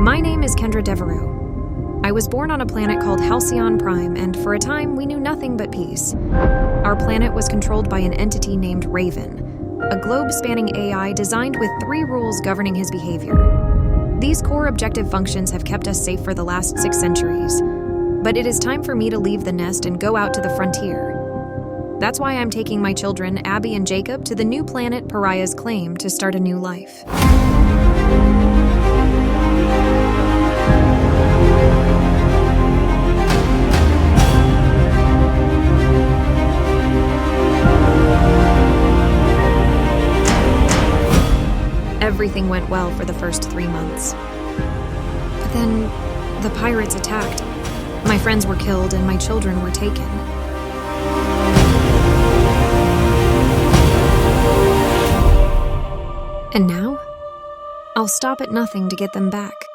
My name is Kendra Devereaux. I was born on a planet called Halcyon Prime, and for a time we knew nothing but peace. Our planet was controlled by an entity named Raven, a globe-spanning AI designed with 3 rules governing his behavior. These core objective functions have kept us safe for the last 6 centuries. But it is time for me to leave the nest and go out to the frontier. That's why I'm taking my children, Abby and Jacob, to the new planet Pariah's Claim to start a new life. Everything went well for the first 3 months. But then, the pirates attacked. My friends were killed and my children were taken. And now, I'll stop at nothing to get them back.